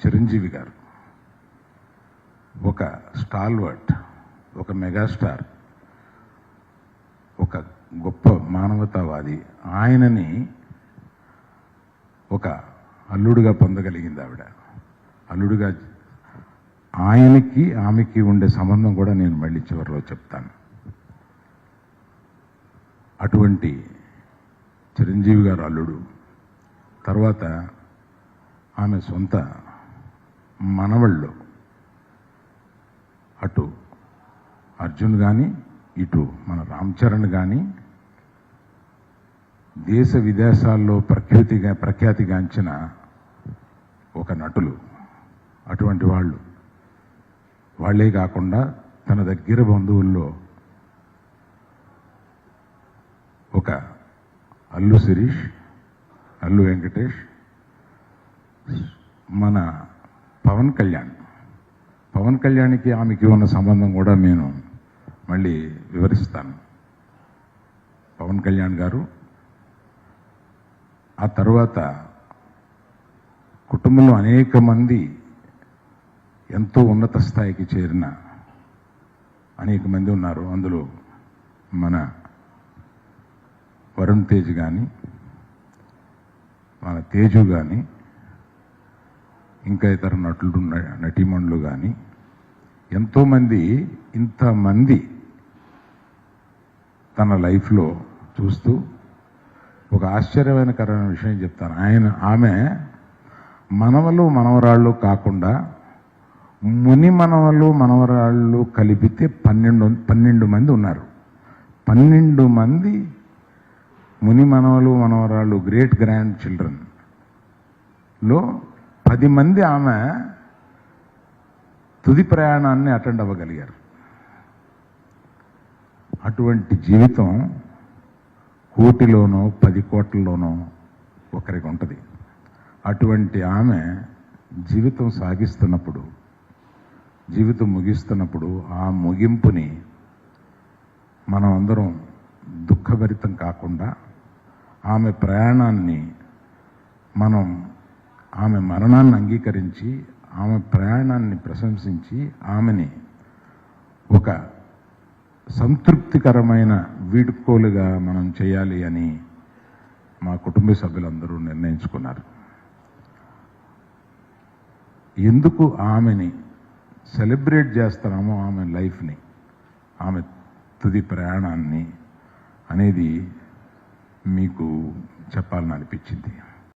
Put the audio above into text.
చిరంజీవి గారు ఒక స్టాల్వర్ట్, ఒక మెగాస్టార్, ఒక గొప్ప మానవతావాది. ఆయనని ఒక అల్లుడుగా పొందగలిగింది ఆవిడ. అల్లుడుగా ఆయనకి ఆమెకి ఉండే సంబంధం కూడా నేను మళ్ళీ చివరిలో చెప్తాను. అటువంటి చిరంజీవి గారు అల్లుడు. తర్వాత ఆమె సొంత మనవళ్ళు, అటు అర్జున్ కానీ ఇటు మన రామ్ చరణ్ కానీ దేశ విదేశాల్లో ప్రఖ్యాతిగాంచిన ఒక నటులు. అటువంటి వాళ్ళే కాకుండా తన దగ్గర బంధువుల్లో ఒక అల్లు శిరీష్, అల్లు వెంకటేష్, మన పవన్ కళ్యాణ్కి ఆమెకి ఉన్న సంబంధం కూడా నేను మళ్ళీ వివరిస్తాను. పవన్ కళ్యాణ్ గారు ఆ తర్వాత కుటుంబంలో అనేక మంది ఎంతో ఉన్నత స్థాయికి చేరిన అనేక మంది ఉన్నారు. అందులో మన వరుణ్ తేజ్ కానీ, మన తేజు కానీ, ఇంకా ఇతర నటులు నటీమణులు కానీ ఎంతోమంది, ఇంతమంది తన లైఫ్లో చూస్తూ ఒక ఆశ్చర్యకరమైన విషయం చెప్తాను. ఆమె మనవలు మనవరాళ్ళు కాకుండా ముని మనవలు మనవరాళ్ళు కలిపితే 12 మంది ఉన్నారు. 12 మంది ముని మనవలు మనవరాళ్ళు, గ్రేట్ గ్రాండ్ చిల్డ్రన్లో 10 మంది ఆమె తుది ప్రయాణాన్ని అటెండ్ అవ్వగలిగారు. అటువంటి జీవితం కోటిలోనో 10 కోట్లలోనో ఒకరికి ఉంటుంది. అటువంటి ఆమె జీవితం సాగిస్తున్నప్పుడు, జీవితం ముగిస్తున్నప్పుడు ఆ ముగింపుని మనం అందరం దుఃఖభరితం కాకుండా ఆమె ప్రయాణాన్ని మనం, ఆమె మరణాన్ని అంగీకరించి ఆమె ప్రయాణాన్ని ప్రశంసించి ఆమెని ఒక సంతృప్తికరమైన వీడ్కోలుగా మనం చేయాలి అని మా కుటుంబ సభ్యులందరూ నిర్ణయించుకున్నారు. ఎందుకు ఆమెని సెలబ్రేట్ చేస్తున్నామో, ఆమె లైఫ్ని, ఆమె తుది ప్రయాణాన్ని అనేది మీకు చెప్పాలని అనిపించింది.